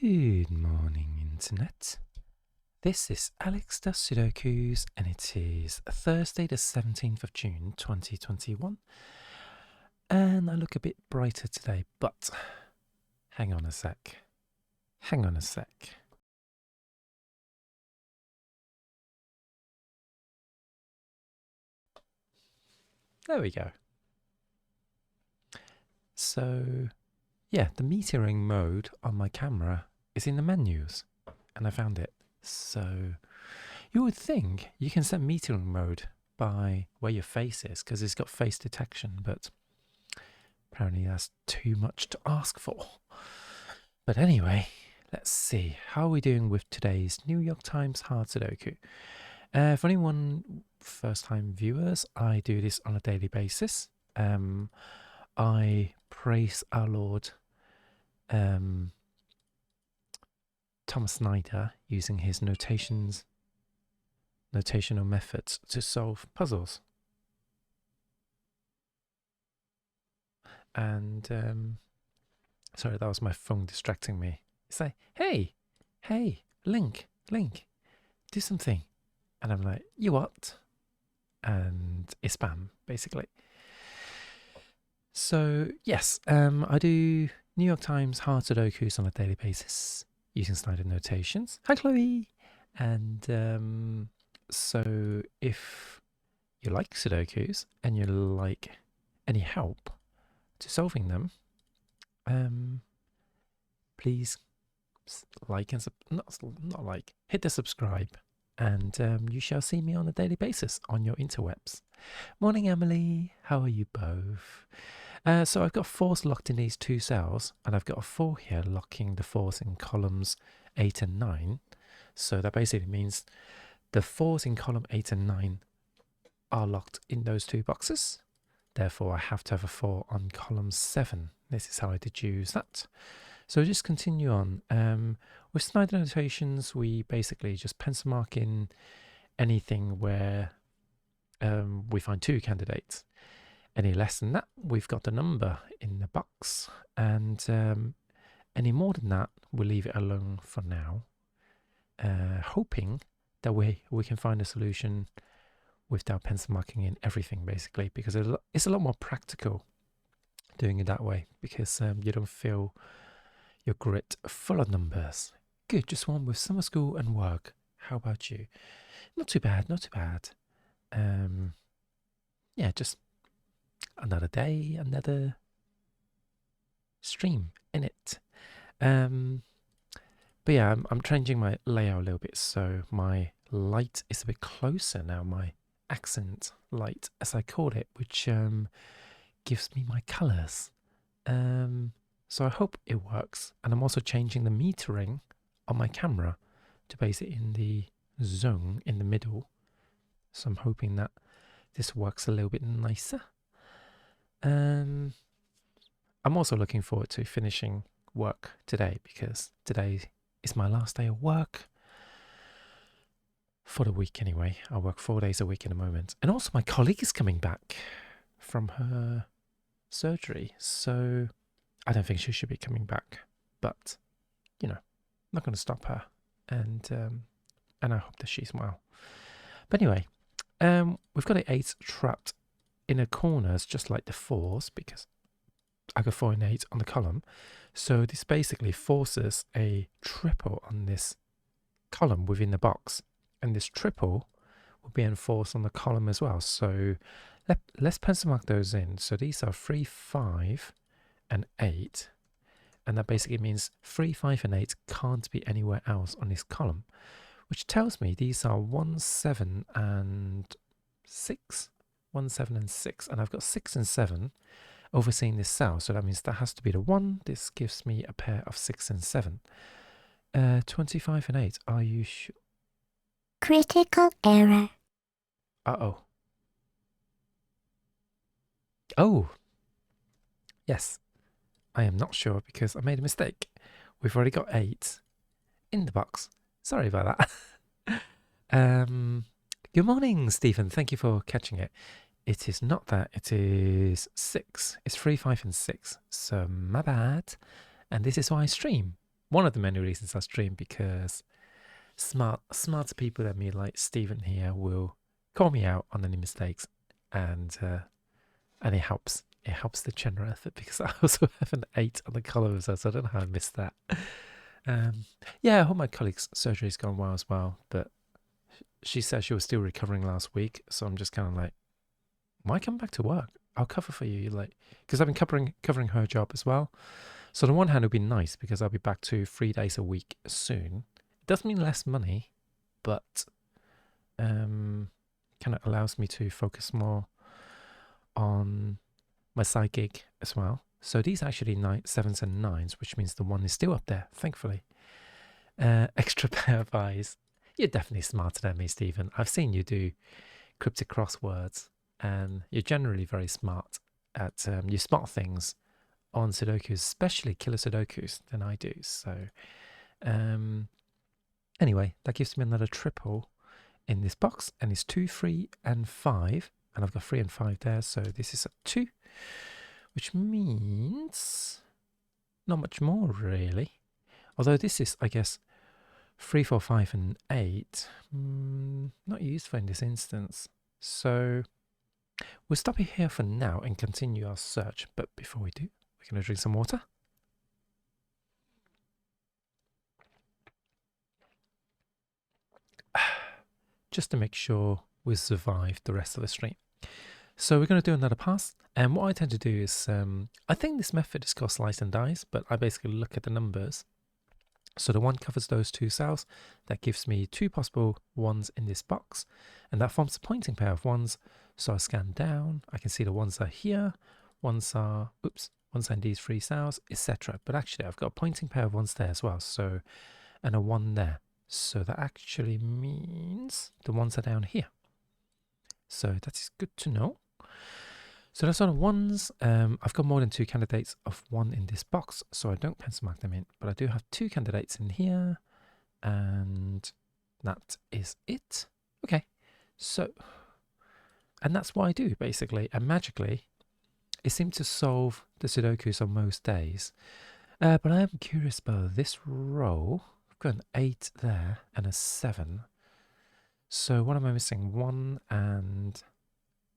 Good morning, Internet. This is Alex does Sudokus, and it is Thursday, the 17th of June, 2021. And I look a bit brighter today, but hang on a sec. There we go. So, yeah, the metering mode on my camera is in the menus, and I found it. So, you would think you can set metering mode by where your face is, because it's got face detection, but apparently that's too much to ask for. But anyway, let's see. How are we doing with today's New York Times hard Sudoku? For anyone first-time viewers, I do this on a daily basis. I praise our Lord Thomas Snyder using his notational methods to solve puzzles. And sorry, that was my phone distracting me. It's like, hey, Link, do something. And I'm like, you what? And it's spam, basically. So, yes, I do New York Times hard Sudokus on a daily basis using Snyder notations. Hi, Chloe! And so if you like Sudokus and you like any help to solving them, please like and hit the subscribe, and you shall see me on a daily basis on your interwebs. Morning, Emily. How are you both? So I've got 4s locked in these 2 cells, and I've got a 4 here locking the 4s in columns 8 and 9. So that basically means the 4s in column 8 and 9 are locked in those 2 boxes. Therefore, I have to have a 4 on column 7. This is how I deduce that. So just continue on. With Snyder notations, we basically just pencil mark in anything where we find 2 candidates. Any less than that, we've got the number in the box. And any more than that, we'll leave it alone for now. Hoping that we can find a solution without pencil marking in everything, basically, because it's a lot more practical doing it that way, because you don't feel your grit full of numbers. Good, just one with summer school and work. How about you? Not too bad. Yeah, just another day, another stream in it. But yeah, I'm changing my layout a little bit, so my light is a bit closer now, my accent light, as I call it, which gives me my colours. So I hope it works. And I'm also changing the metering on my camera to base it in the zone in the middle. So I'm hoping that this works a little bit nicer. I'm also looking forward to finishing work today, because today is my last day of work. For the week anyway. I work 4 days a week in a moment. And also my colleague is coming back from her surgery. So I don't think she should be coming back. But, you know, I'm not going to stop her. And I hope that she's well. But anyway, we've got the 8s trapped in the corners, just like the 4s, because I got 4 and 8 on the column. So this basically forces a triple on this column within the box. And this triple will be enforced on the column as well. So let's pencil mark those in. So these are 3, 5, and 8. And that basically means 3, 5, and 8 can't be anywhere else on this column, which tells me these are 1, 7, and 6. 1, 7, and 6. And I've got 6 and 7 overseeing this cell. So that means that has to be the 1. This gives me a pair of 6 and 7. 25 and 8. Are you sure? Critical error. Uh-oh. Oh. Yes. I am not sure because I made a mistake. We've already got 8 in the box. Sorry about that. Good morning, Stephen. Thank you for catching it. It is not that. It is 6. It's 3, 5, and 6. So my bad. And this is why I stream. one of the many reasons I stream, because smarter people than me, like Stephen here, will call me out on any mistakes, and it helps. It helps the channel effort, because I also have an 8 on the column, so I don't know how I missed that. Yeah, I hope my colleague's surgery's gone well as well, but she said she was still recovering last week, so I'm just kind of like, why come back to work? I'll cover for you, like, because I've been covering her job as well. So on the one hand, it'll be nice because I'll be back to 3 days a week soon. It does mean less money, but kind of allows me to focus more on my side gig as well. So these are actually 7s and 9s, which means the 1 is still up there, thankfully. Extra pair of eyes. You're definitely smarter than me, Stephen. I've seen you do cryptic crosswords, and you're generally very smart at you spot things on Sudokus, especially killer Sudokus, than I do. So anyway, that gives me another triple in this box, and it's 2, 3, and 5, and I've got 3 and 5 there, so this is a 2, which means not much more really. Although this is, I guess, 3, 4, 5, and 8. Not useful in this instance. So we'll stop it here for now and continue our search. But before we do, we're going to drink some water. Just to make sure we survive the rest of the stream. So we're going to do another pass. And what I tend to do is, I think this method is called slice and dice, but I basically look at the numbers. So the 1 covers those 2 cells. That gives me 2 possible 1s in this box. And that forms a pointing pair of 1s. So I scan down. I can see the 1s are here. 1s are in these 3 cells, etc. But actually, I've got a pointing pair of 1s there as well. So, and a 1 there. So that actually means the 1s are down here. So that is good to know. So that's all the 1s. I've got more than 2 candidates of 1 in this box, so I don't pencil mark them in. But I do have 2 candidates in here, and that is it. Okay, so, and that's what I do basically. And magically, it seems to solve the Sudokus on most days. But I am curious about this row. I've got an 8 there and a 7. So what am I missing? 1 and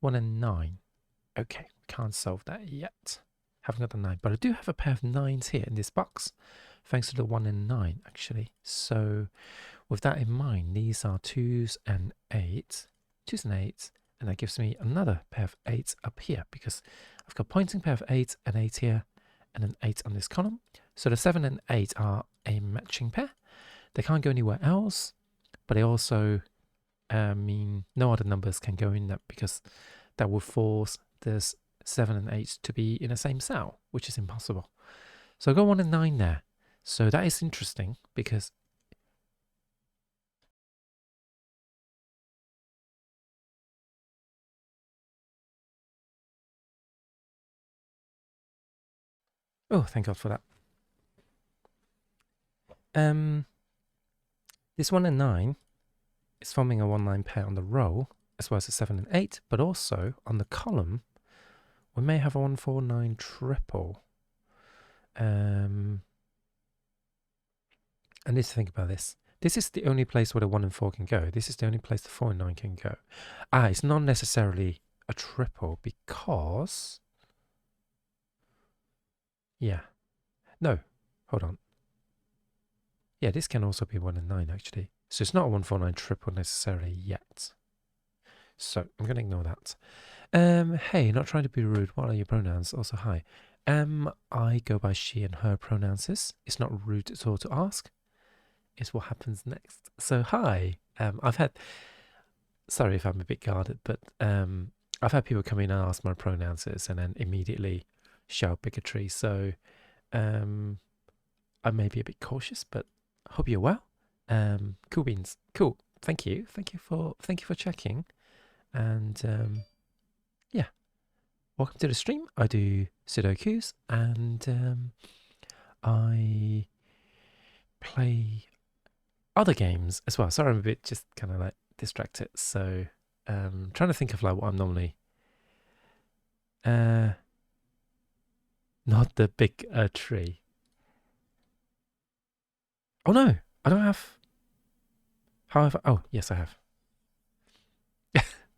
9. Okay, can't solve that yet. Haven't got the 9, but I do have a pair of 9s here in this box, thanks to the 1 and 9 actually. So with that in mind, these are 2s and 8s, and that gives me another pair of 8s up here, because I've got pointing pair of 8 and 8 here, and an 8 on this column. So the 7 and 8 are a matching pair. They can't go anywhere else, but they also mean no other numbers can go in that, because that would force this 7 and 8 to be in the same cell, which is impossible. So I got 1 and 9 there. So that is interesting, because oh, thank God for that. This 1 and 9 is forming a 1-9 pair on the row, as well as a 7 and 8, but also on the column, we may have a 1-4-9 triple. I need to think about this. This is the only place where the 1 and 4 can go. This is the only place the 4 and 9 can go. It's not necessarily a triple, because... yeah. No, hold on. Yeah, this can also be 1 and 9, actually. So it's not a 1-4-9 triple necessarily yet. So I'm going to ignore that. Hey, not trying to be rude. What are your pronouns? Also, hi. I go by she and her pronouns. It's not rude at all to ask. It's what happens next. So, hi. I've had... sorry if I'm a bit guarded, but I've had people come in and ask my pronouns and then immediately show bigotry. So, I may be a bit cautious, but hope you're well. Cool beans. Cool. Thank you. Thank you for checking. And yeah, welcome to the stream. I do Sudokus, and I play other games as well. Sorry, I'm a bit just kind of like distracted. So trying to think of like what I'm normally. Not the big tree. Oh no, I don't have. However, oh yes, I have.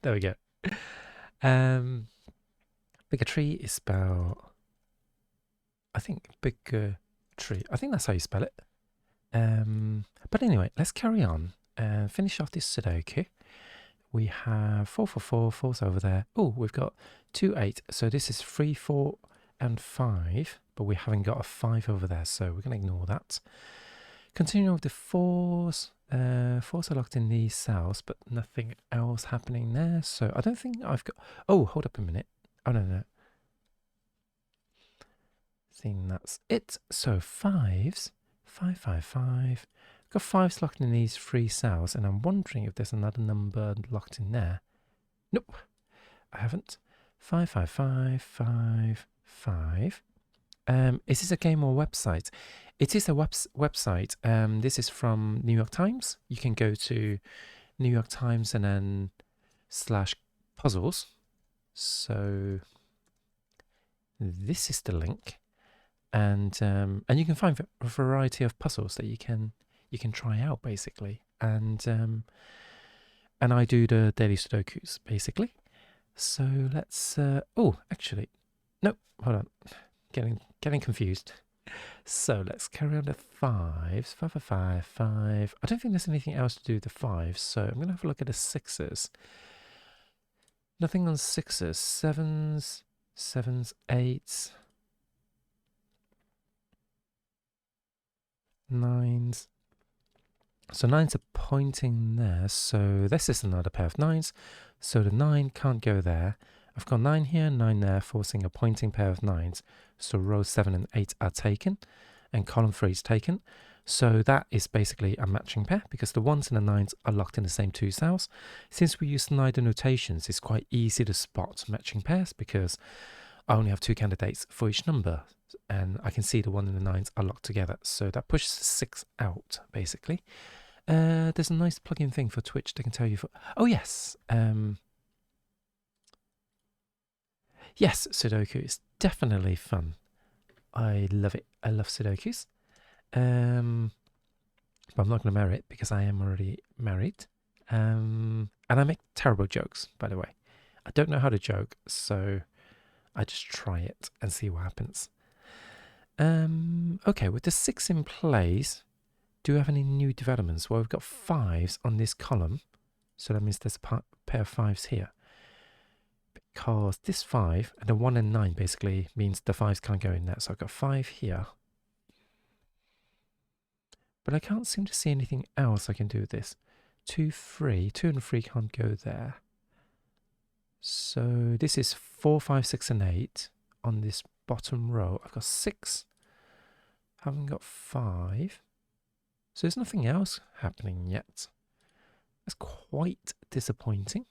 There we go. Bigger tree is spelled. I think bigger tree. I think that's how you spell it. But anyway, let's carry on and finish off this Sudoku. We have 4, 4, 4, 4's over there. Oh, we've got 2, 8. So this is 3, 4, and 5, but we haven't got a 5 over there, so we're going to ignore that. Continuing with the 4's. 4's are locked in these cells, but nothing else happening there. So I don't think I've got. Oh, hold up a minute. Oh no, no. I think that's it. So 5's. 5, 5, 5. Got 5's locked in these 3 cells, and I'm wondering if there's another number locked in there. Nope, I haven't. 5, 5, 5, 5, 5. Is this a game or website? It is a website. This is from New York Times. You can go to New York Times and then /puzzles. So this is the link. And you can find a variety of puzzles that you can try out basically, and I do the daily Sudokus basically. So let's. Oh, actually, no, hold on, getting confused. So let's carry on the 5's. 5, 5, 5, 5. I don't think there's anything else to do with the 5's, so I'm gonna have a look at the 6's. Nothing on 6's. 7's, 8's. 9's. So 9's are pointing there. So this is another pair of 9's. So the 9 can't go there. I've got 9 here, 9 there, forcing a pointing pair of 9's. So rows 7 and 8 are taken, and column 3 is taken. So that is basically a matching pair because the 1's and the 9's are locked in the same 2 cells. Since we use NIDA notations, it's quite easy to spot matching pairs because I only have 2 candidates for each number, and I can see the 1 and the 9's are locked together. So that pushes 6 out, basically. There's a nice plugin thing for Twitch that can tell you for... Oh, yes. Yes, Sudoku is definitely fun. I love it. I love Sudokus. But I'm not going to marry it because I am already married. And I make terrible jokes, by the way. I don't know how to joke, so I just try it and see what happens. Okay, with the 6 in place, do we have any new developments? Well, we've got 5's on this column, so that means there's a pair of 5's here. Because this 5 and the 1 and 9 basically means the 5's can't go in there. So I've got 5 here. But I can't seem to see anything else I can do with this. 2, 3. 2 and 3 can't go there. So this is 4, 5, 6, and 8 on this bottom row. I've got 6. Haven't got 5. So there's nothing else happening yet. That's quite disappointing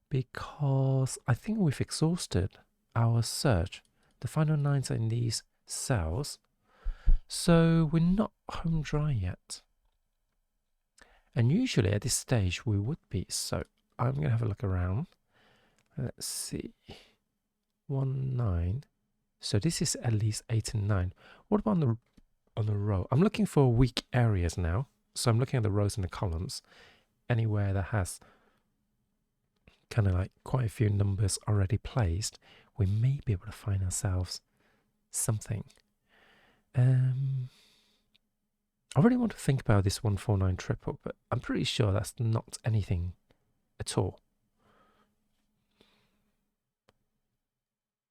because I think we've exhausted our search. The final 9's are in these cells. So we're not home dry yet. And usually at this stage we would be. So I'm going to have a look around. Let's see. 1, 9. So this is at least 8 and 9. What about on the row? I'm looking for weak areas now. So I'm looking at the rows and the columns. Anywhere that has kind of like quite a few numbers already placed, we may be able to find ourselves something. I really want to think about this 149 triple, but I'm pretty sure that's not anything at all.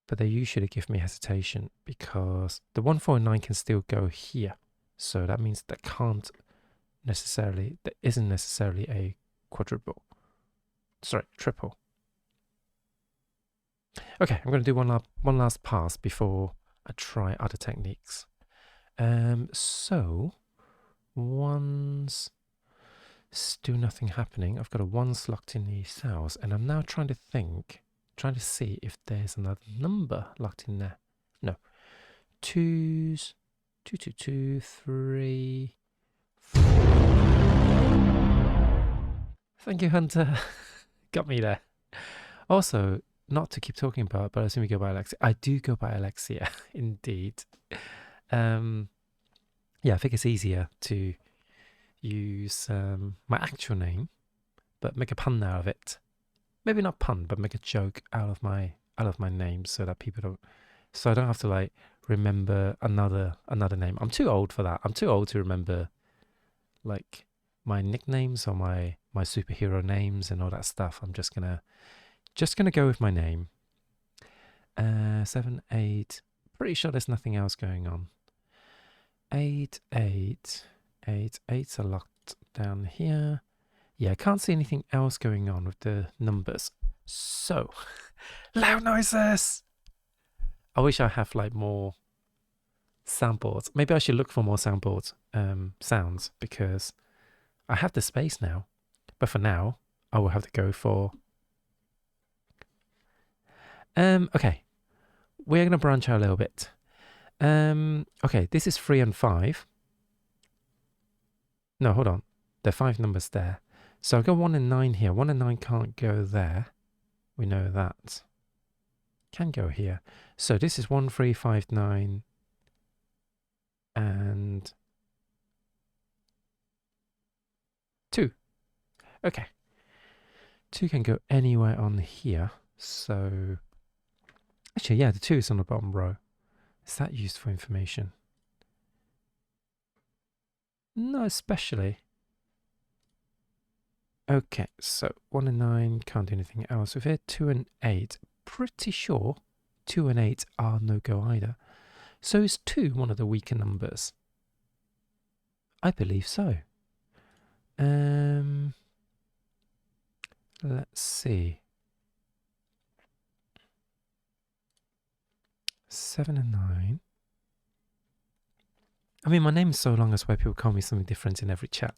But they usually give me hesitation because the 149 can still go here. So that means that isn't necessarily a quadruple. Sorry, triple. Okay, I'm going to do one last pass before I try other techniques. So, one's still nothing happening. I've got a 1's locked in these cells, and I'm now trying to see if there's another number locked in there. No. 2's, 2, 2, 2, 3, 4. Thank you, Hunter. Got me there. Also, not to keep talking about, but I assume you go by Alexia. I do go by Alexia, indeed. yeah, I think it's easier to use my actual name, but make a pun out of it. Maybe not pun, but make a joke out of my name, so that people don't. So I don't have to like remember another name. I'm too old for that. I'm too old to remember like my nicknames or my superhero names and all that stuff. I'm just gonna go with my name. 7, 8. Pretty sure there's nothing else going on. 8, 8, 8. 8's are locked down here. Yeah, I can't see anything else going on with the numbers. So, loud noises! I wish I have like more soundboards. Maybe I should look for more soundboard sounds, because I have the space now. But for now, I will have to go for... okay. We're going to branch out a little bit. Okay, this is 3 and 5. No, hold on. There are 5 numbers there. So I've got 1 and 9 here. 1 and 9 can't go there. We know that. Can go here. So this is 1, 3, 5, 9. And 2. Okay. 2 can go anywhere on here. So actually, yeah, the 2 is on the bottom row. Is that useful information? Not especially. Okay, so 1 and 9, can't do anything else with it. 2 and 8, pretty sure 2 and 8 are no-go either. So is 2 one of the weaker numbers? I believe so. Let's see. 7 and 9. I mean, my name is so long as why people call me something different in every chat.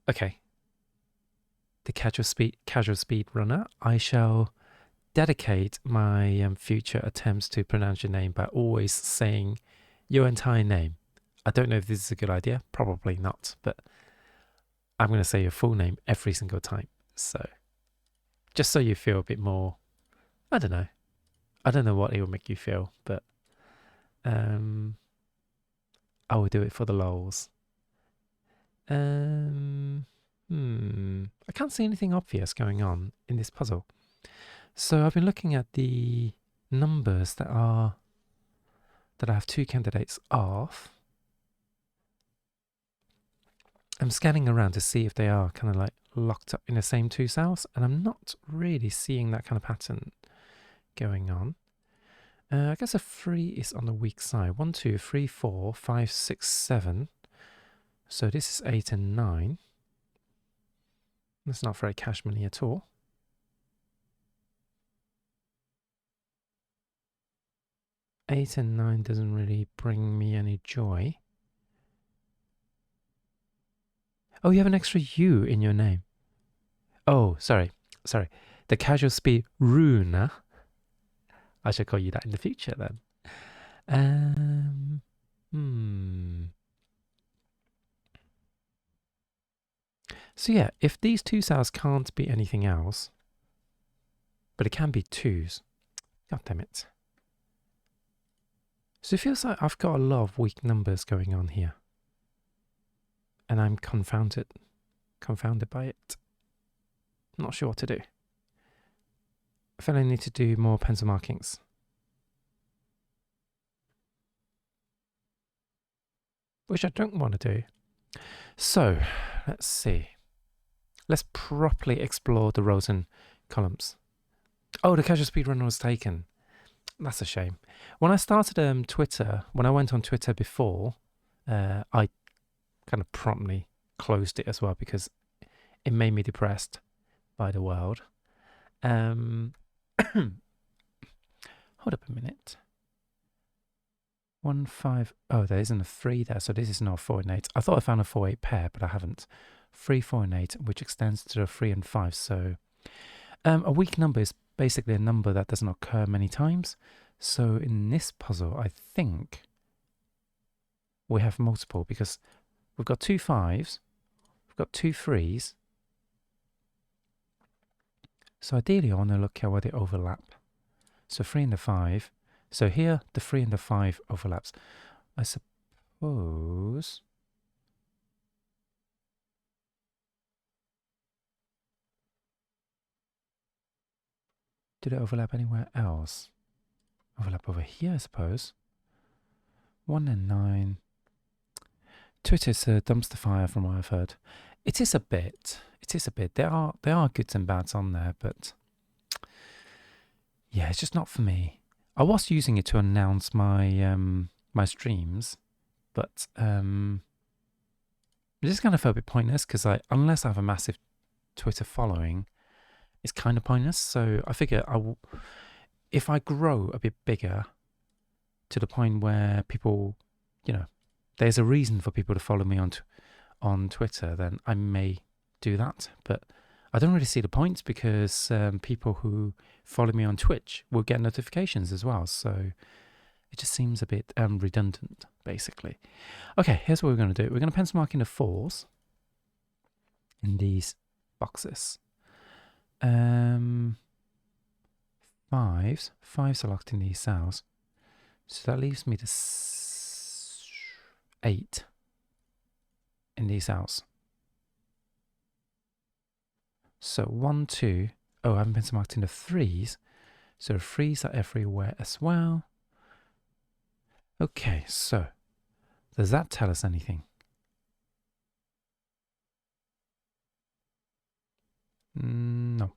Okay. The casual speed runner. I shall dedicate my future attempts to pronounce your name by always saying your entire name. I don't know if this is a good idea. Probably not, but I'm going to say your full name every single time. So just so you feel a bit more, I don't know. I don't know what it will make you feel, but I will do it for the lols. I can't see anything obvious going on in this puzzle. So I've been looking at the numbers that I have 2 candidates of. I'm scanning around to see if they are kind of like locked up in the same 2 cells, and I'm not really seeing that kind of pattern going on. I guess a 3 is on the weak side. 1, 2, 3, 4, 5, 6, 7. So this is 8 and 9. That's not very cash money at all. Eight and 9 doesn't really bring me any joy. Oh, you have an extra U in your name. Oh, sorry. The casual speed Runa. I should call you that in the future then. So yeah, if these 2 cells can't be anything else, but it can be 2s. God damn it. So it feels like I've got a lot of weak numbers going on here. And I'm confounded by it. Not sure what to do. I feel I need to do more pencil markings. Which I don't want to do. So, let's see. Let's properly explore the rows and columns. Oh, the casual speedrunner was taken. That's a shame. When I started Twitter, when I went on Twitter before, I kind of promptly closed it as well because it made me depressed by the world. Hold up a minute. 1, 5. Oh, there isn't a 3 there, so this is not 4 and 8. I thought I found a 4-8 pair, but I haven't. 3, 4, and 8, which extends to the 3 and 5. So a weak number is basically a number that doesn't occur many times. So in this puzzle, I think we have multiple because we've got 2 5s, we've got 2 3s. So ideally, I want to look at where they overlap. So 3 and the 5. So here, the 3 and the 5 overlaps. I suppose suppose. Did it overlap anywhere else? Overlap over here, I suppose. 1 and 9. Twitter's a dumpster fire from what I've heard. It is a bit. It is a bit. There are goods and bads on there, but yeah, it's just not for me. I was using it to announce my my streams, but this is kind of felt a bit pointless because unless I have a massive Twitter following, it's kind of pointless. So I figure if I grow a bit bigger to the point where people, there's a reason for people to follow me on Twitter, then I may do that. But I don't really see the point because people who follow me on Twitch will get notifications as well. So it just seems a bit redundant, basically. Okay, here's what we're going to do. We're going to pencil mark in the 4s in these boxes. 5s are locked in these cells. So that leaves me the 8 in these cells. So 1, 2. Oh, I haven't pencil marked in the 3s. So the 3s are everywhere as well. Okay, so does that tell us anything? No.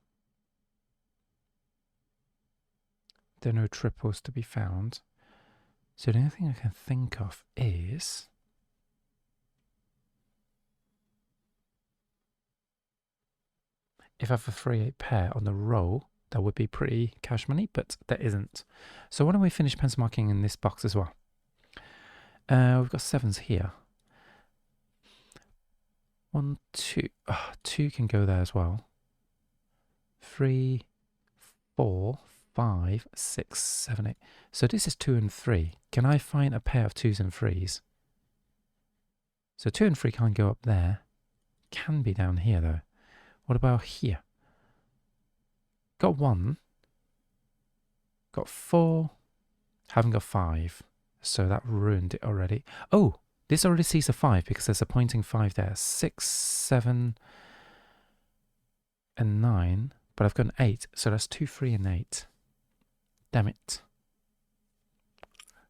There are no triples to be found. So the only thing I can think of is if I have a 3-8 pair on the row, that would be pretty cash money, but there isn't. So why don't we finish pencil marking in this box as well? We've got 7s here. 1, 2. 2 can go there as well. 3, 4, 5, 6, 7, 8. So this is 2 and 3. Can I find a pair of 2s and 3s? So 2 and 3 can't go up there. Can be down here though. What about here? Got 1. Got 4. Haven't got 5. So that ruined it already. Oh, this already sees a 5 because there's a pointing 5 there. 6, 7, and 9. But I've got an 8. So that's 2, 3, and 8. Damn it.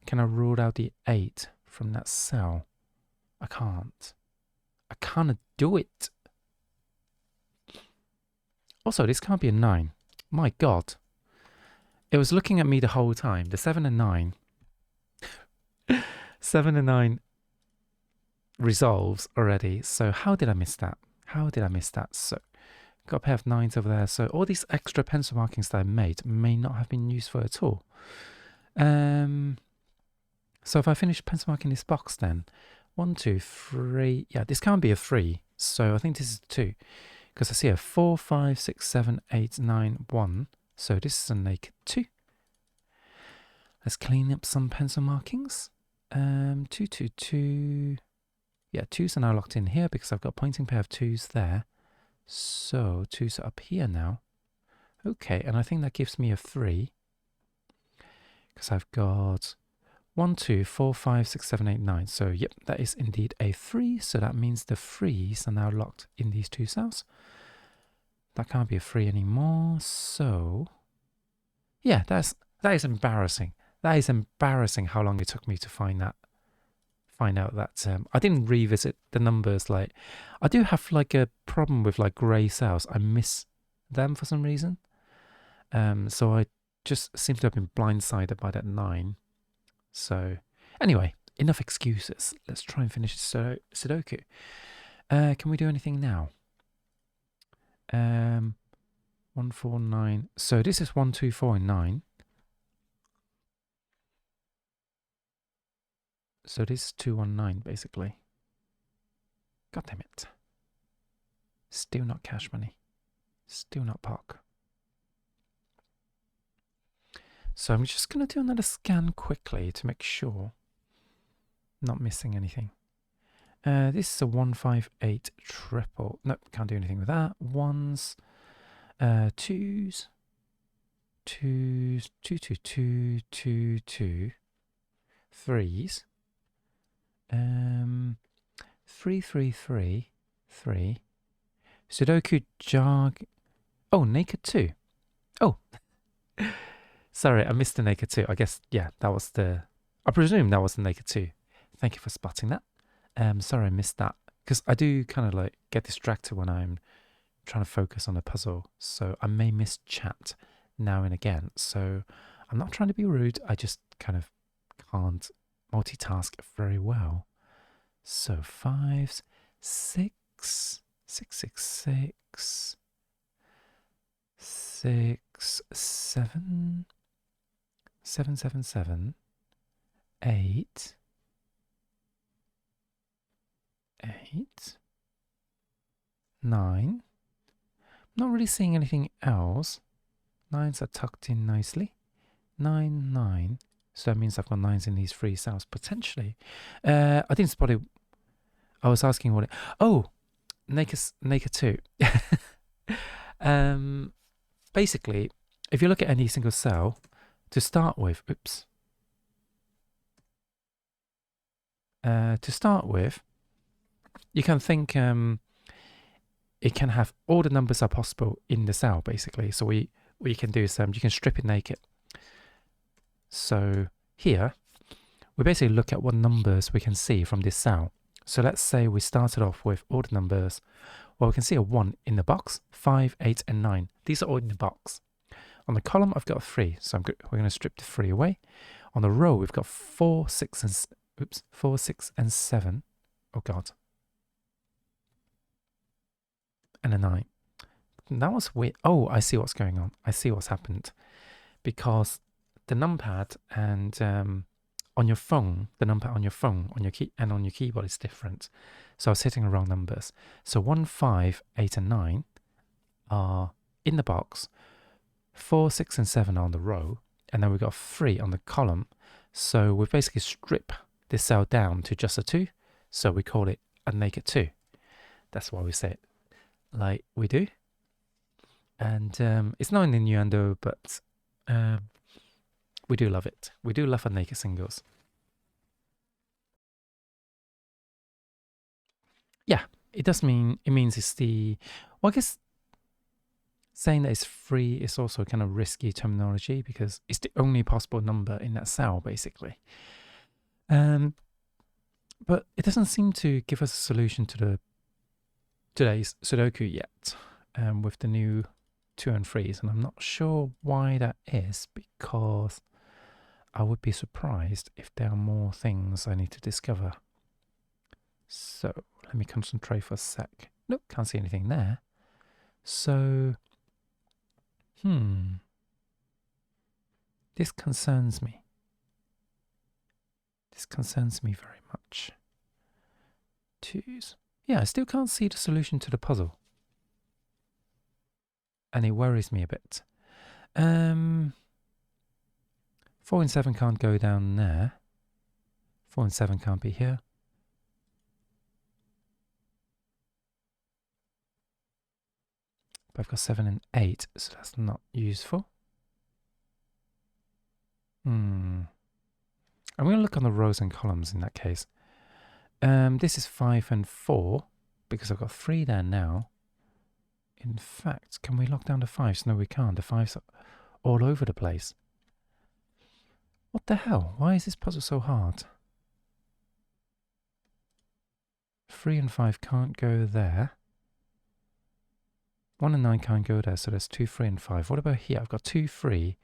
Can I rule out the 8 from that cell? I can't. I can't do it. Also, this can't be a 9. My God. It was looking at me the whole time. The 7 and 9. 7 and 9 resolves already. So how did I miss that? How did I miss that? So got a pair of 9s over there. So all these extra pencil markings that I made may not have been useful at all. So if I finish pencil marking this box then, 1, 2, 3. Yeah, this can't be a 3. So I think this is a 2. Because I see a 4, 5, 6, 7, 8, 9, 1. So this is a naked 2. Let's clean up some pencil markings. 2, 2, 2. Yeah, 2s are now locked in here because I've got a pointing pair of 2s there. So 2s are up here now. Okay, and I think that gives me a 3. Because I've got 1, 2, 4, 5, 6, 7, 8, 9. So yep, that is indeed a 3. So that means the 3s are now locked in these 2 cells. That can't be a 3 anymore. So yeah, that is embarrassing. That is embarrassing how long it took me to find out that I didn't revisit the numbers. Like I do have like a problem with like grey cells. I miss them for some reason. So I just seem to have been blindsided by that 9. So anyway, enough excuses. Let's try and finish Sudoku. Can we do anything now? 1, 4, 9. So this is 1, 2, 4, and 9. So this is 2, 1, 9 basically. God damn it. Still not cash money. Still not POC. So I'm just going to do another scan quickly to make sure not missing anything. This is a 158 triple. Nope, can't do anything with that. 1s, 2s, 2s, 2, 2, 2, 2, 2, 3s, 3, 3, 3, 3. Sudoku jog. Oh, naked 2. Oh, sorry, I missed the naked 2. I guess, yeah, that was the. I presume that was the naked 2. Thank you for spotting that. Sorry, I missed that because I do kind of like get distracted when I'm trying to focus on a puzzle, so I may miss chat now and again. So I'm not trying to be rude. I just kind of can't multitask very well. So 5s, 6, 6, 6, 6, 6, 7, 7, 7, 7, 8, 8, 9. Not really seeing anything else. 9s are tucked in nicely. 9, 9. So that means I've got 9s in these 3 cells, potentially. I think it's probably... I was asking what it... Oh! Naked 2. Basically, if you look at any single cell, to start with... Oops. To start with, you can think... it can have all the numbers are possible in the cell, basically. So what you can do is you can strip it naked. So here, we basically look at what numbers we can see from this cell. So let's say we started off with all the numbers. Well, we can see a 1 in the box, 5, 8, and 9. These are all in the box. On the column, I've got a 3, so we're going to strip the 3 away. On the row, we've got 4, 6, and 7. Oh, God. And a 9. That was weird. Oh, I see what's going on. I see what's happened. Because the numpad and on your phone, the numpad on your phone, on your key and on your keyboard is different. So I was hitting the wrong numbers. So 1, 5, 8, and 9 are in the box. 4, 6, and 7 are on the row. And then we've got 3 on the column. So we basically strip this cell down to just a 2. So we call it a naked 2. That's why we say it like we do. And it's not an innuendo, but we do love it. We do love our naked singles. Yeah, it does mean, it means it's the, well, I guess saying that it's free is also kind of risky terminology because it's the only possible number in that cell, basically. But it doesn't seem to give us a solution to today's Sudoku yet, with the new 2 and 3s, and I'm not sure why that is, because I would be surprised if there are more things I need to discover. So let me concentrate for a sec. Nope, can't see anything there. So, this concerns me. This concerns me very much. 2s. Yeah, I still can't see the solution to the puzzle. And it worries me a bit. 4 and 7 can't go down there. 4 and 7 can't be here. But I've got 7 and 8, so that's not useful. I'm going to look on the rows and columns in that case. This is 5 and 4, because I've got 3 there now. In fact, can we lock down the 5s? No, we can't. The 5s are all over the place. What the hell? Why is this puzzle so hard? 3 and 5 can't go there. 1 and 9 can't go there, so there's 2, 3, and 5. What about here? I've got 2, 3,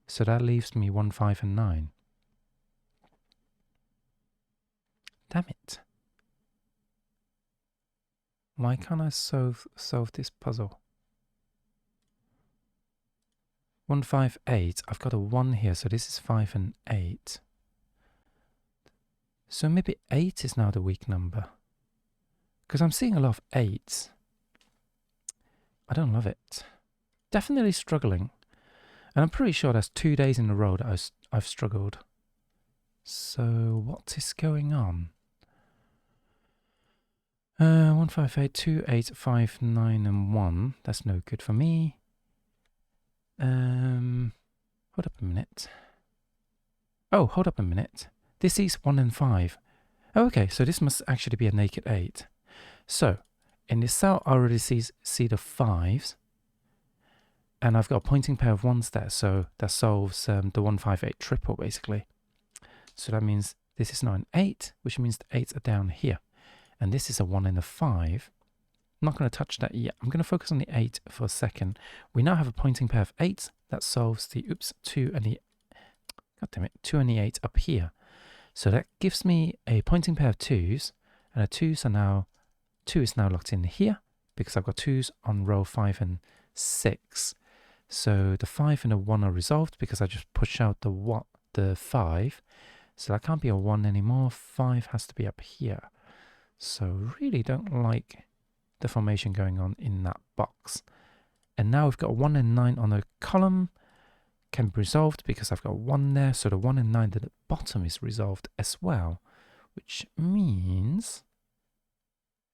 so that leaves me 1, 5, and 9. Damn it. Why can't I solve this puzzle? 1, 5, 8. I've got a 1 here, so this is 5 and 8. So maybe 8 is now the weak number. Because I'm seeing a lot of 8s. I don't love it. Definitely struggling. And I'm pretty sure that's 2 days in a row that I've struggled. So what is going on? 1, 5, 8, 2, 8, 5, 9, and 1. That's no good for me. Hold up a minute. Oh, hold up a minute. This is 1 and 5. Oh, okay, so this must actually be a naked 8. So in this cell, I already see the 5s, and I've got a pointing pair of 1s there, so that solves the 158 triple basically. So that means this is now an 8, which means the 8s are down here, and this is a 1 and a 5. I'm not going to touch that yet. I'm going to focus on the 8 for a second. We now have a pointing pair of 8s that solves the 2 and the 2 and the 8 up here. So that gives me a pointing pair of 2s, and the 2s are now 2 is now locked in here because I've got 2s on row 5 and 6. So the 5 and the 1 are resolved because I just push out the 5. So that can't be a 1 anymore. 5 has to be up here. So really don't like the formation going on in that box. And now we've got a 1 and 9 on the column. Can be resolved because I've got 1 there. So the 1 and 9 at the bottom is resolved as well, which means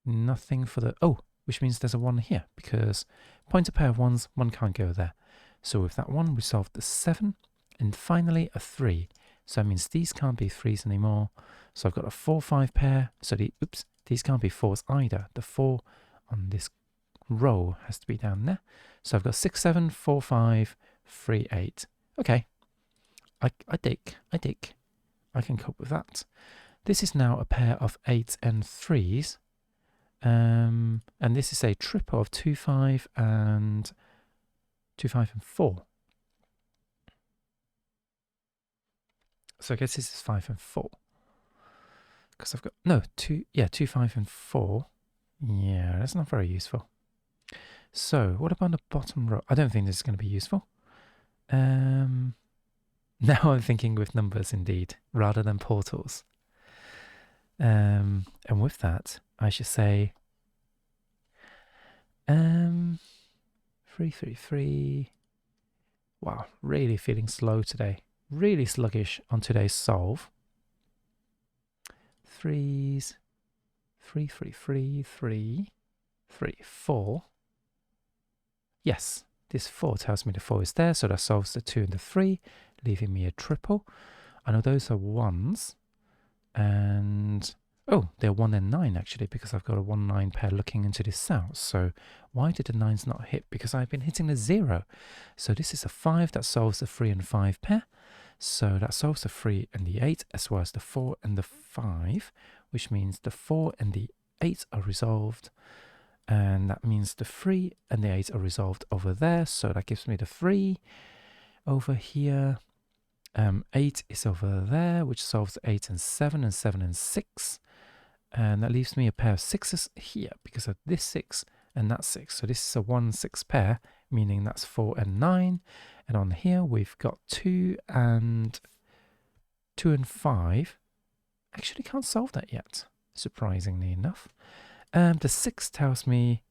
nothing for the... Oh, which means there's a 1 here because pointer pair of 1s, 1 can't go there. So with that 1, we solved the 7 and finally a 3. So that means these can't be 3s anymore. So I've got a 4-5 pair. So these can't be 4s either. The 4 on this row has to be down there. So I've got 6, 7, 4, 5, 3, 8. Okay. I dig. I can cope with that. This is now a pair of 8s and 3s. And this is a triple of 2, 5 and 2, 5 and 4. So I guess this is 5 and 4. Because I've got, no, 2, 5 and 4. Yeah, that's not very useful. So what about the bottom row? I don't think this is going to be useful. Now I'm thinking with numbers indeed, rather than portals. And with that, I should say 3, 3, 3. Wow, really feeling slow today. Really sluggish on today's solve. 3s, 3, 3, 3, 3, 3, 4. Yes, this 4 tells me the 4 is there, so that solves the 2 and the 3, leaving me a triple. I know those are 1s, and oh, they're 1 and 9 actually, because I've got a 1-9 pair looking into this cell. So why did the 9s not hit? Because I've been hitting the 0. So this is a 5 that solves the 3 and 5 pair. So that solves the 3 and the 8, as well as the 4 and the 5, which means the 4 and the 8 are resolved. And that means the 3 and the 8 are resolved over there. So that gives me the 3 over here. 8 is over there, which solves 8 and 7 and 7 and 6. And that leaves me a pair of 6s here because of this 6 and that 6. So this is a 1-6 pair, meaning that's 4 and 9. And on here we've got 2 and 5. Actually can't solve that yet, surprisingly enough. The 6 tells me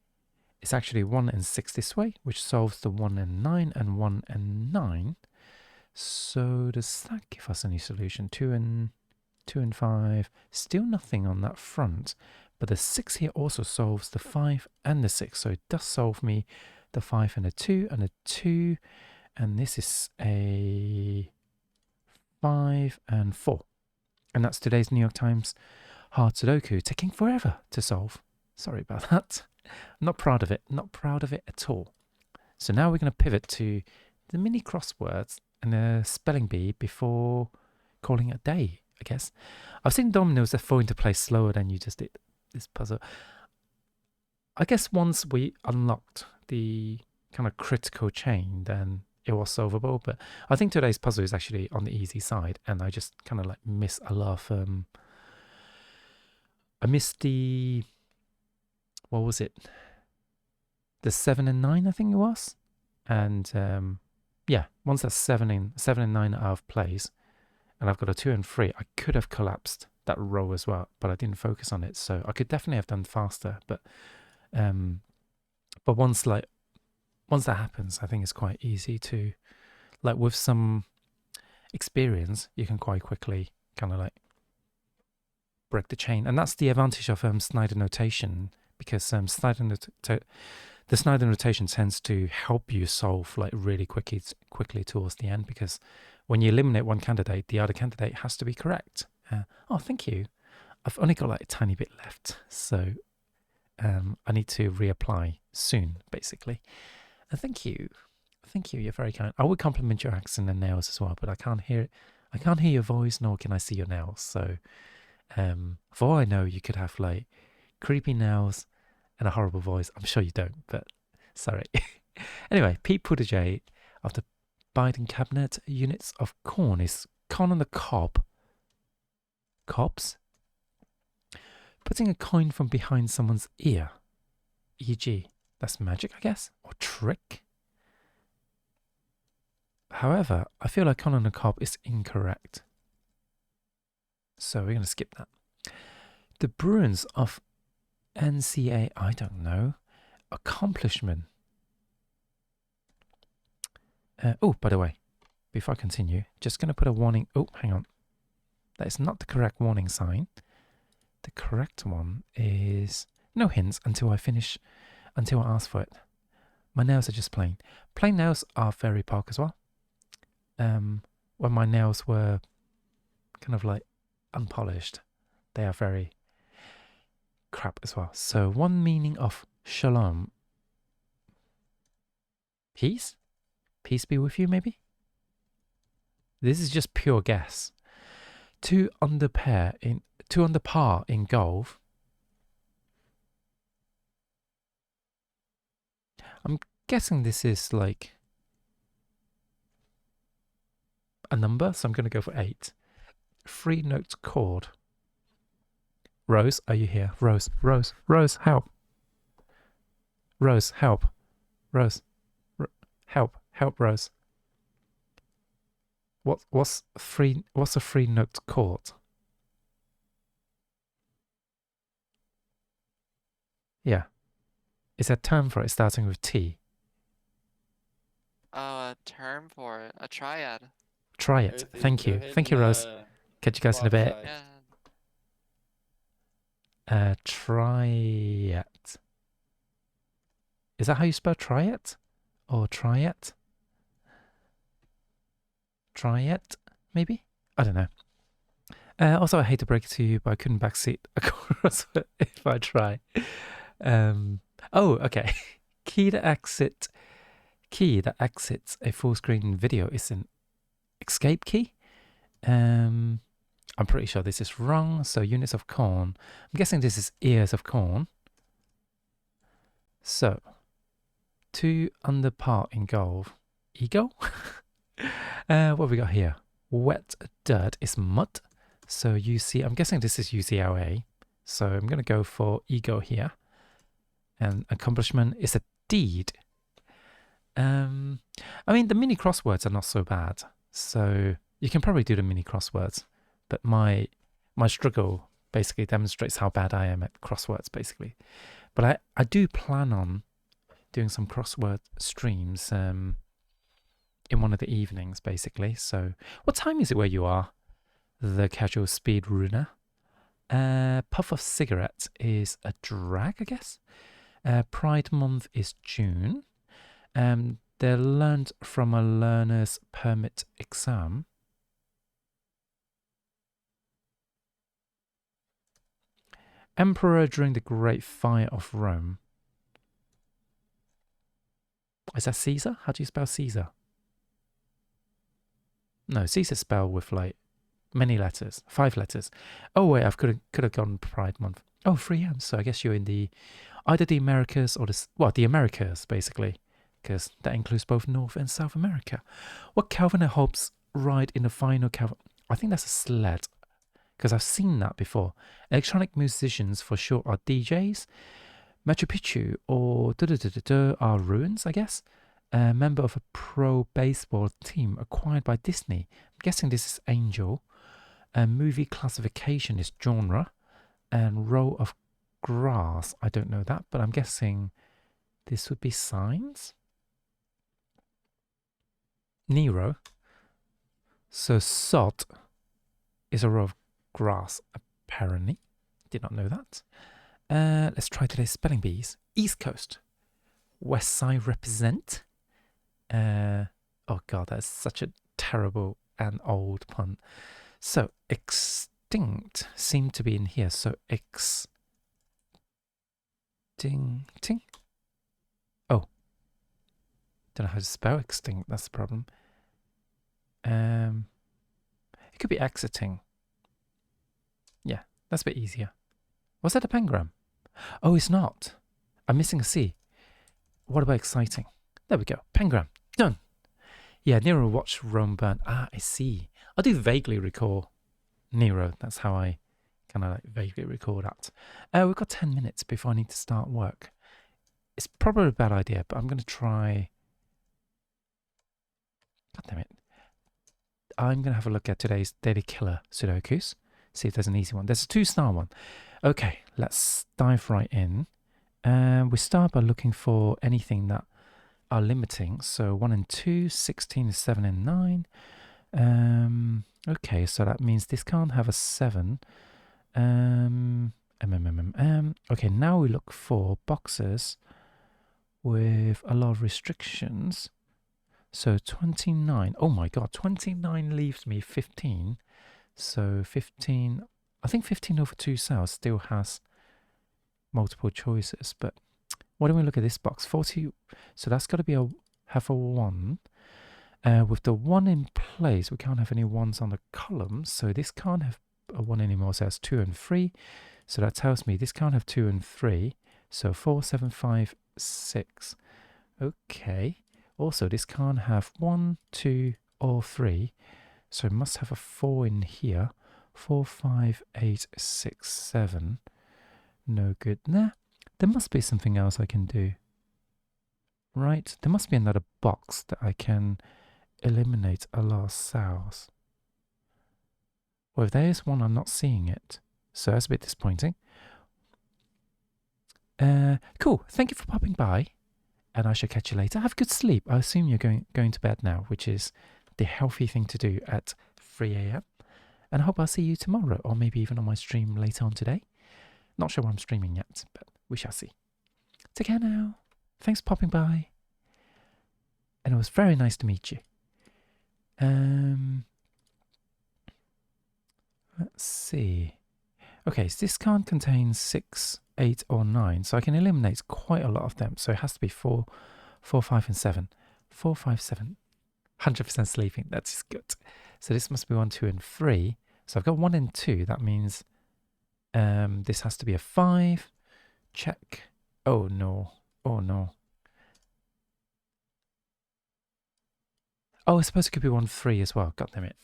it's actually 1 and 6 this way, which solves the 1 and 9 and 1 and 9. So does that give us any solution? 2 and 5. Still nothing on that front. But the 6 here also solves the 5 and the 6. So it does solve me the 5 and a 2 and a 2. And this is a 5 and 4. And that's today's New York Times hard Sudoku, taking forever to solve. Sorry about that. I'm not proud of it. Not proud of it at all. So now we're going to pivot to the mini crosswords and a spelling bee before calling it a day, I guess. I've seen dominoes that fall into place slower than you just did this puzzle. I guess once we unlocked the kind of critical chain, then it was solvable. But I think today's puzzle is actually on the easy side, and I just kind of like miss a lot of... I missed the... What was it? The 7 and 9, I think it was. And yeah, once that's 7 and 9 are out of place, and I've got a 2 and 3, I could have collapsed that row as well, but I didn't focus on it. So I could definitely have done faster. But once that happens, I think it's quite easy to, like with some experience, you can quite quickly kind of like break the chain. And that's the advantage of Snyder notation, because the Snyder notation tends to help you solve like really quickly towards the end, because when you eliminate one candidate, the other candidate has to be correct. Oh, thank you. I've only got like a tiny bit left, so I need to reapply soon, basically. And thank you. Thank you, you're very kind. I would compliment your accent and nails as well, but I can't hear it. I can't hear your voice, nor can I see your nails. So, for all I know, you could have like creepy nails and a horrible voice. I'm sure you don't, but sorry. Anyway, Pete Buttigieg of the Biden cabinet units of corn is corn on the cob. Cobs? Putting a coin from behind someone's ear. E.g., that's magic, I guess, or trick. However, I feel like corn on the cob is incorrect. So we're going to skip that. The Bruins of NCA, I don't know. Accomplishment. Oh, by the way, before I continue, just going to put a warning. Oh, hang on. That is not the correct warning sign. The correct one is no hints until I ask for it. My nails are just plain. Plain nails are very park as well. When my nails were kind of like unpolished, they are very crap as well. So one meaning of shalom. Peace? Peace be with you, maybe? This is just pure guess. Two under par in golf. I'm guessing this is like a number, so I'm going to go for 8. 3 notes chord. Rose, are you here? Rose, help. Rose, help. Rose, help, Rose. What's a 3 note chord? Yeah. Is there a term for it starting with T? Oh, a term for it. A triad. Try it. Thank you. Thank you, Rose. Catch you guys in a bit. Yeah. Triad. Is that how you spell triad? Or triad? Triad, maybe? I don't know. Also, I hate to break it to you, but I couldn't backseat a crossword if I try. Oh, okay. Key that exits a full screen video is an escape key. I'm pretty sure this is wrong. So units of corn. I'm guessing this is ears of corn. So 2 under par in golf. Ego? What have we got here? Wet dirt is mud. So I'm guessing this is UCLA. So I'm going to go for ego here. And accomplishment is a deed. I mean, the mini crosswords are not so bad. So you can probably do the mini crosswords. But my struggle basically demonstrates how bad I am at crosswords, basically. But I do plan on doing some crossword streams in one of the evenings, basically. So what time is it where you are? The casual speed runner. Puff of cigarette is a drag, I guess. Pride month is June. They're learned from a learner's permit exam. Emperor during the Great Fire of Rome. Is that Caesar? How do you spell Caesar? No, Caesar spelled with like many letters, 5 letters. Oh wait, I could have gone Pride Month. Oh, 3 M's. So I guess you're in either the Americas or the Americas basically, because that includes both North and South America. What Calvin and Hobbes ride in the final Calvin? I think that's a sled, because I've seen that before. Electronic musicians for sure are DJs. Machu Picchu or are ruins, I guess. A member of a pro baseball team acquired by Disney. I'm guessing this is Angel. Movie classification is genre. And row of grass, I don't know that, but I'm guessing this would be signs. Nero. So sod is a row of grass, apparently. Did not know that. Let's try today's spelling bees. East Coast. West Side represent. Oh god, that's such a terrible and old pun. So, extinct seem to be in here. So extincting. Oh, don't know how to spell extinct. That's the problem. It could be exiting. Yeah, that's a bit easier. Was that a pengram? Oh, it's not. I'm missing a C. What about exciting? There we go. Pengram. Done. Yeah, Nero watched Rome burn. Ah, I see. I do vaguely recall Nero. That's how I kind of like vaguely recall that. We've got 10 minutes before I need to start work. It's probably a bad idea, but I'm going to try. God damn it. I'm going to have a look at today's Daily Killer Sudokus. See if there's an easy one. There's a 2-star one. Okay, let's dive right in. We start by looking for anything that are limiting. So 1 and 2, 16 is 7 and 9. Okay, so that means this can't have a 7. Okay, now we look for boxes with a lot of restrictions. So 29. Oh my god, 29 leaves me 15. So 15, I think 15 over 2 cells still has multiple choices, but why don't we look at this box? 40, so that's got to be have a 1. With the 1 in place, we can't have any 1s on the column, so this can't have a 1 anymore, so that's 2 and 3. So that tells me this can't have 2 and 3, so 4, 7, 5, 6. Okay, also this can't have 1, 2, or 3, so it must have a 4 in here. 4, 5, 8, 6, 7. No good. Nah, there must be something else I can do. Right, there must be another box that I can eliminate a lot of cells. Well, if there is one, I'm not seeing it. So that's a bit disappointing. Cool. Thank you for popping by. And I shall catch you later. Have a good sleep. I assume you're going to bed now, which is the healthy thing to do at 3 a.m. And I hope I'll see you tomorrow, or maybe even on my stream later on today. Not sure what I'm streaming yet, but we shall see. Take care now. Thanks for popping by. And it was very nice to meet you. Let's see. Okay, so this can't contain 6, 8, or 9, so I can eliminate quite a lot of them. So it has to be 4, 5, and 7. 4, 5, 7. 100% sleeping. That's good. So this must be 1, 2, and 3. So I've got 1 and 2. That means this has to be a 5. Check. Oh no. Oh no. Oh, I suppose it could be 1, 3 as well. God damn it.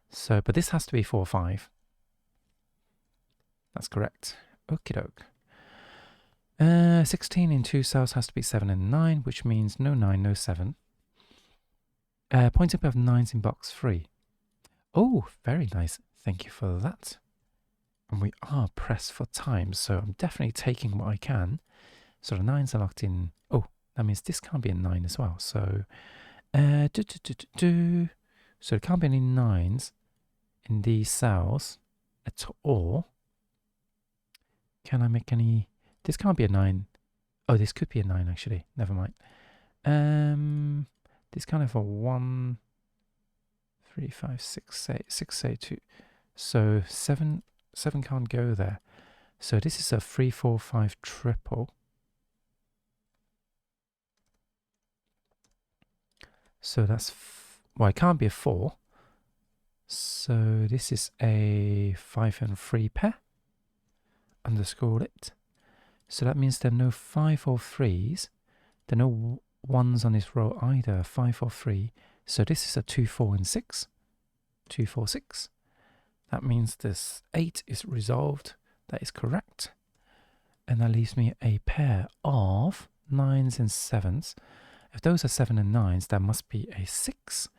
So, but this has to be 4, 5. That's correct. Okie doke. 16 in 2 cells has to be 7 and 9, which means no 9, no 7. Pointing we have 9s in box 3. Oh, very nice. Thank you for that. And we are pressed for time, so I'm definitely taking what I can. So the 9s are locked in. Oh, that means this can't be a 9 as well. So, so there can't be any 9s in these cells at all. Can I make any? This can't be a 9. Oh, this could be a 9 actually. Never mind. This can't have a 1, 3, 5, 6, 8, 6, 8, 2. So 7 can't go there. So this is a 3, 4, 5 triple. So that's, well, it can't be a 4. So this is a 5 and 3 pair. Underscore it. So that means there are no 5 or 3s. There are no 1s on this row either, 5 or 3. So this is a 2, 4, and 6. 2, 4, 6. That means this 8 is resolved. That is correct. And that leaves me a pair of 9s and 7s. If those are 7 and 9s, that must be a 6.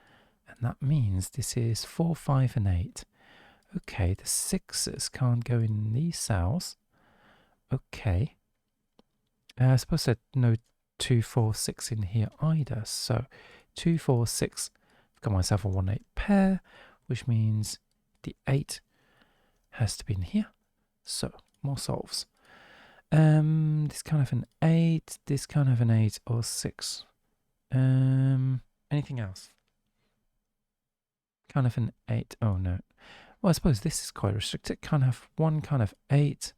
And that means this is 4, 5, and 8. Okay, the 6s can't go in these cells. Okay. I suppose there's no 2, 4, 6 in here either. So 2, 4, 6. I've got myself a 1, 8 pair, which means the 8 has to be in here. So more solves. This can't have an 8. This can't have an 8 or 6. Anything else? Can't have an 8. Oh no. Well, I suppose this is quite restricted. Can't have 1, can't have 8,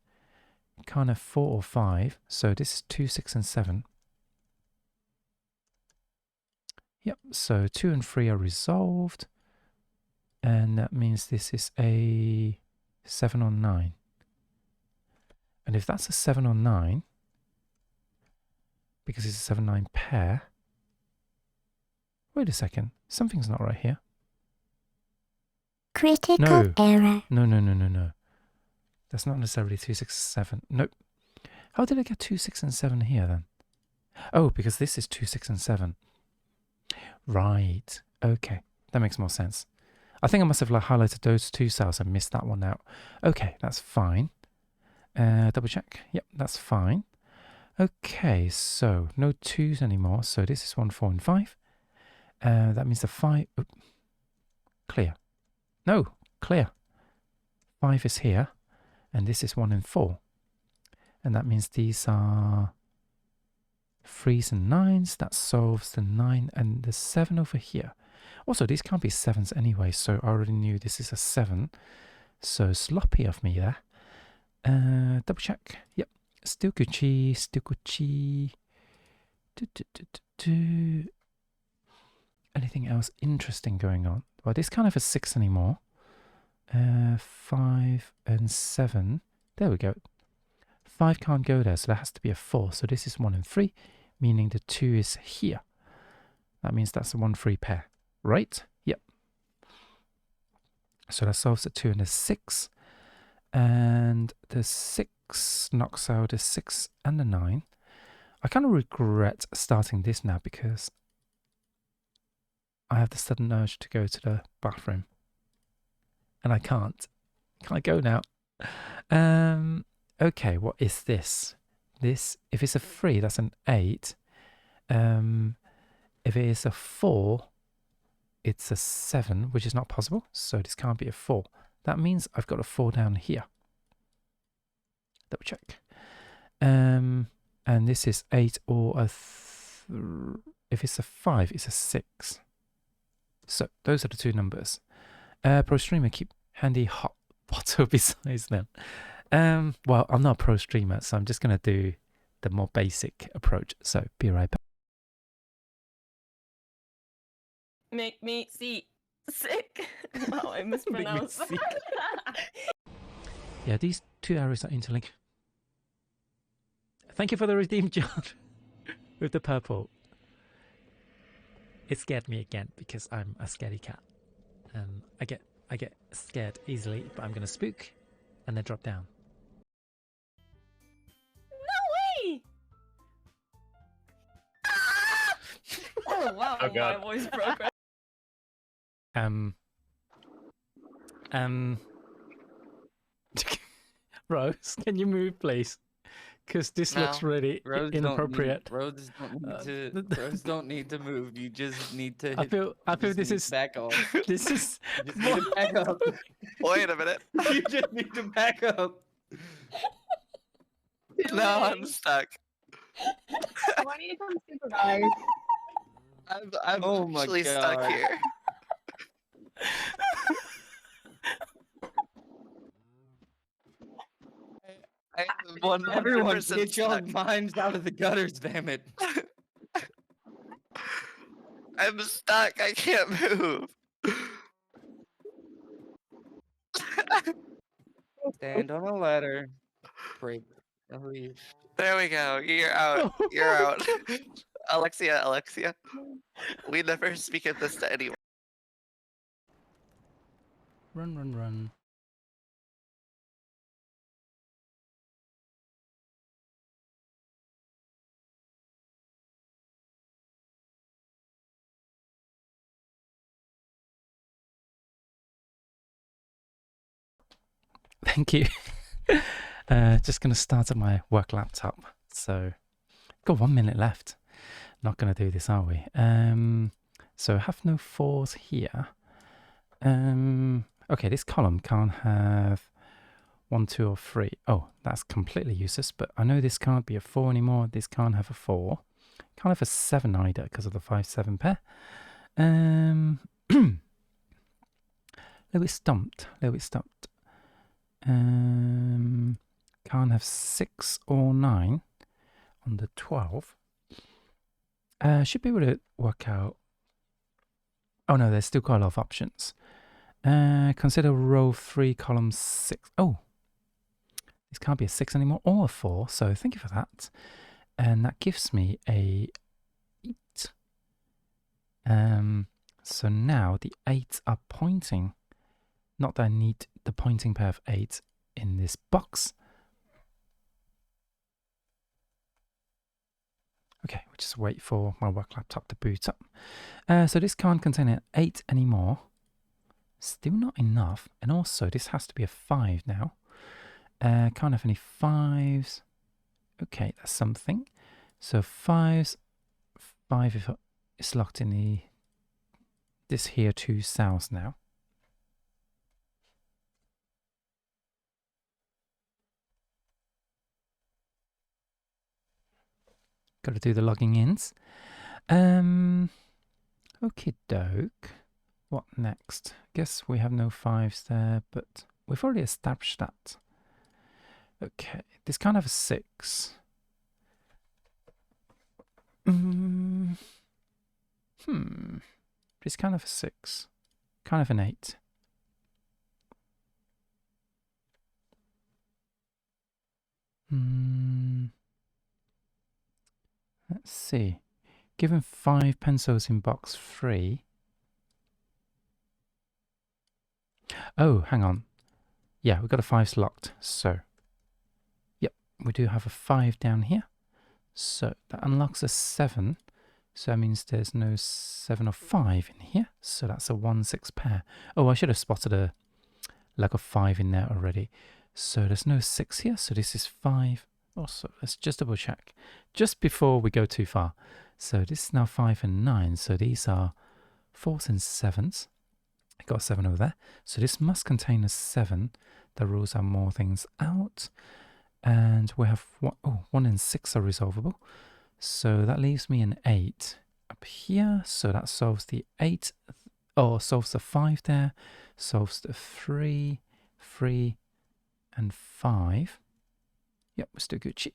can't have 4 or 5. So this is 2, 6, and 7. Yep, so 2 and 3 are resolved. And that means this is a 7 or 9. And if that's a 7 or 9, because it's a 7, 9 pair. Wait a second, something's not right here. Critical No. error. No. That's not necessarily 2, 6, 7. Nope. How did I get 2, 6, and 7 here then? Oh, because this is 2, 6, and 7. Right. Okay. That makes more sense. I think I must have highlighted those 2 cells and missed that one out. Okay, that's fine. Double check. Yep, that's fine. Okay, so no 2s anymore. So this is 1, 4, and 5. That means the 5... clear. No, clear. 5 is here. And this is 1 and 4. And that means these are 3s and 9s. That solves the 9 and the 7 over here. Also, these can't be 7s anyway, so I already knew this is a 7. So sloppy of me there. Double check. Yep. Still Gucci. Still Gucci. Anything else interesting going on? Well, this can't have a 6 anymore. 5 and 7. There we go. 5 can't go there, so there has to be a 4. So this is 1 and 3, meaning the 2 is here. That means that's a 1, 3 pair, right? Yep. So that solves the 2 and the 6. And the 6 knocks out the 6 and the 9. I kind of regret starting this now because I have the sudden urge to go to the bathroom. And I can't. Can I go now? Okay, what is this? This, if it's a 3, that's an 8. If it is a 4, it's a 7, which is not possible. So this can't be a 4. That means I've got a 4 down here. Double check. And this is 8 or a... if it's a 5, it's a 6. So those are the 2 numbers. Pro streamer, keep handy hot bottle besides them. Well, I'm not a pro streamer, so I'm just going to do the more basic approach. So be right back. Make me sick. Wow, I mispronounced. Yeah, these 2 arrows are interlinked. Thank you for the redeem, John, with the purple. It scared me again because I'm a scaredy cat. And I get scared easily, but I'm going to spook and then drop down. No way! Oh wow, Oh, God. my voice broke. Rose, can you move, please? Because this looks really inappropriate. Rose don't need to move. You just need to. I feel this is back off. This is You just need to back up. Wait a minute. You just need to back up. Now I'm stuck. Why do you come supervise? I'm Oh my actually stuck God. here. I am 100% Everyone, get your stuck. minds out of the gutters, damn it. I'm stuck. I can't move. Stand on a ladder. Break a leaf. There we go. You're out. You're out. Alexia. We never speak of this to anyone. run. Thank you. Just going to start at my work laptop. So, got 1 minute left. Not going to do this, are we? So, have no 4s here. Okay, this column can't have 1, 2, or 3. Oh, that's completely useless. But I know this can't be a 4 anymore. This can't have a 4. Can't have a 7 either because of the 5, 7 pair. little bit stumped. Can't have 6 or 9 on the 12. Should be able to work out. Oh no, there's still quite a lot of options. Consider row 3, column 6. Oh, this can't be a 6 anymore, or a 4, so thank you for that. And that gives me a 8. So now the 8s are pointing. Not that I need the pointing pair of 8 in this box. Okay, we'll just wait for my work laptop to boot up. So this can't contain an 8 anymore. Still not enough. And also, this has to be a 5 now. Can't have any 5s. Okay, that's something. So 5s. 5 if it's locked in the this here 2 cells now. Got to do the logging ins. Okie doke. What next? Guess we have no 5s there, but we've already established that. Okay, this can't have a 6. This can't have a 6. Can't have an 8. Let's see. Given 5 pencils in box 3. Oh, hang on. Yeah, we've got a 5s locked. So, yep, we do have a 5 down here. So that unlocks a 7. So that means there's no 7 or 5 in here. So that's a 1-6 pair. Oh, I should have spotted a leg of 5 in there already. So there's no 6 here. So this is 5. Also, let's just double check. Just before we go too far. So this is now 5 and 9. So these are 4s and 7s. I got a 7 over there. So this must contain a 7. The rules are more things out. And we have 1 and 6 are resolvable. So that leaves me an 8 up here. So that solves the 8, or solves the 5 there. Solves the 3, 3, and 5. Yep, we're still Gucci.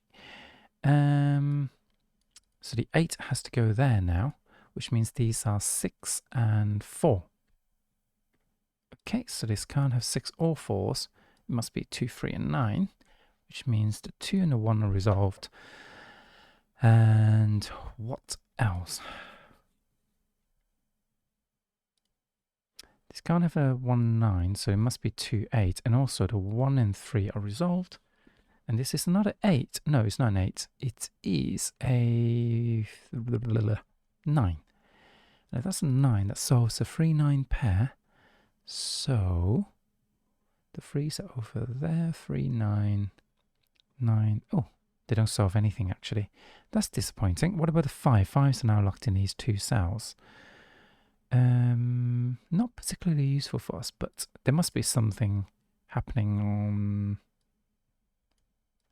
So the 8 has to go there now, which means these are 6 and 4. Okay, so this can't have 6 or 4s. It must be 2, 3, and 9, which means the 2 and the 1 are resolved. And what else? This can't have a 1, 9, so it must be 2, 8. And also the 1 and 3 are resolved. And this is another 8. No, it's not an 8. It is a 9. Now that's a 9. That solves a 3, 9 pair. So the 3s are over there. 3, 9, 9. Oh, they don't solve anything actually. That's disappointing. What about the 5? 5s are now locked in these 2 cells. Not particularly useful for us, but there must be something happening on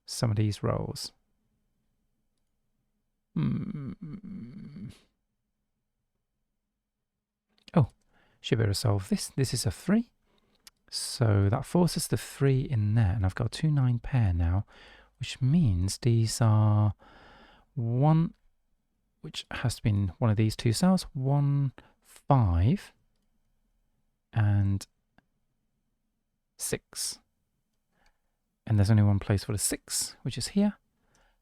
some of these rows. Oh, should be able to solve this. This is a 3. So that forces the 3 in there. And I've got a 2, 9 pair now, which means these are 1, which has to be in one of these 2 cells. 1, 5, and 6. And there's only one place for the 6, which is here.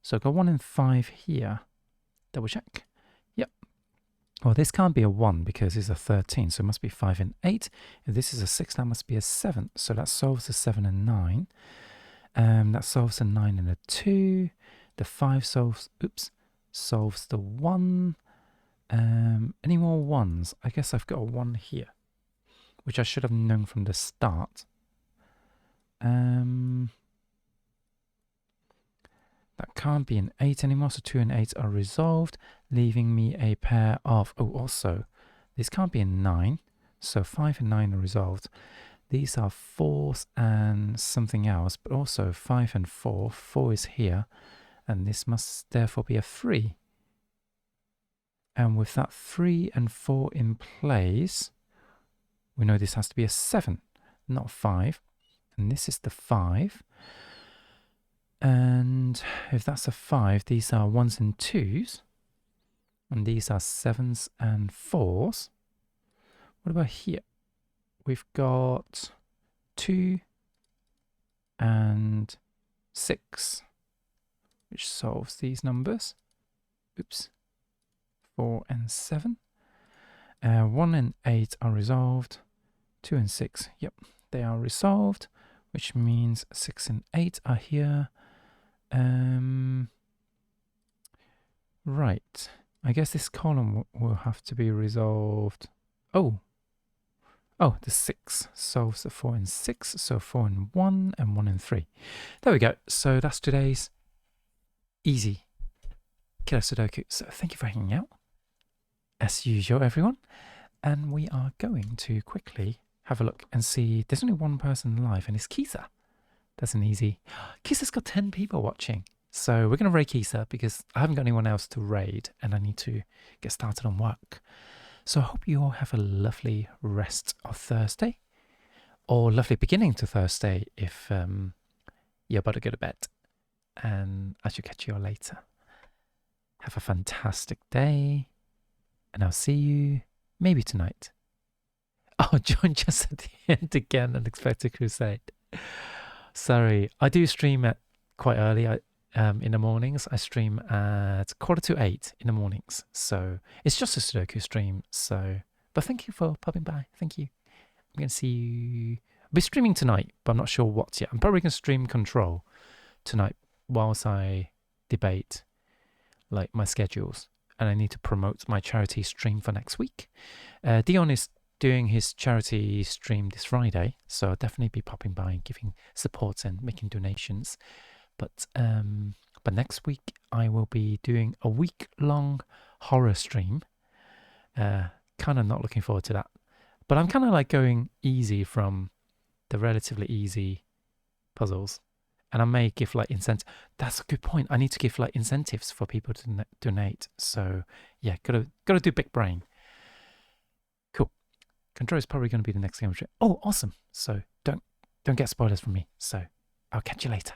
So I've got 1 and 5 here. Double check. Yep. Well, this can't be a 1 because it's a 13, so it must be 5 and 8. If this is a 6, that must be a 7. So that solves the 7 and 9. That solves a 9 and a 2. The 5 solves the 1. Any more 1s? I guess I've got a 1 here, which I should have known from the start. That can't be an 8 anymore, so 2 and 8 are resolved, leaving me a pair of... Oh, also, this can't be a 9, so 5 and 9 are resolved. These are 4s and something else, but also 5 and 4. 4 is here, and this must therefore be a 3. And with that 3 and 4 in place, we know this has to be a 7. not 5. And this is the 5. And if that's a 5, these are 1s and 2s. And these are 7s and 4s. What about here? We've got 2 and 6, which solves these numbers. Oops. 4 and 7. 1 and 8 are resolved. 2 and 6, yep, they are resolved, which means 6 and 8 are here. Right. I guess this column will have to be resolved. Oh, the 6 solves the 4 and 6, so 4 and 1 and 1 and 3. There we go. So that's today's easy killer Sudoku. So thank you for hanging out, as usual, everyone. And we are going to quickly have a look and see. There's only one person live, and it's Kisa. That's an easy. Kisa's got 10 people watching. So we're going to raid Kisa because I haven't got anyone else to raid, and I need to get started on work. So I hope you all have a lovely rest of Thursday, or lovely beginning to Thursday if you're about to go to bed. And I shall catch you all later. Have a fantastic day, and I'll see you maybe tonight. Oh, John just at the end again, Unexpected Crusade. Sorry, I do stream at quite early in the mornings. I stream at 7:45 in the mornings. So it's just a Sudoku stream. So, but thank you for popping by. Thank you. I'm going to see you. I'll be streaming tonight, but I'm not sure what yet. I'm probably going to stream Control tonight whilst I debate like my schedules. And I need to promote my charity stream for next week. Dion is doing his charity stream this Friday, so I'll definitely be popping by and giving support and making donations. But next week I will be doing a week-long horror stream. Kind of not looking forward to that. But I'm kind of like going easy from the relatively easy puzzles. And I may give like incentive. That's a good point. I need to give like incentives for people to donate. So yeah, gotta do big brain. Cool. Control is probably going to be the next game. Oh, awesome. So don't get spoilers from me. So I'll catch you later.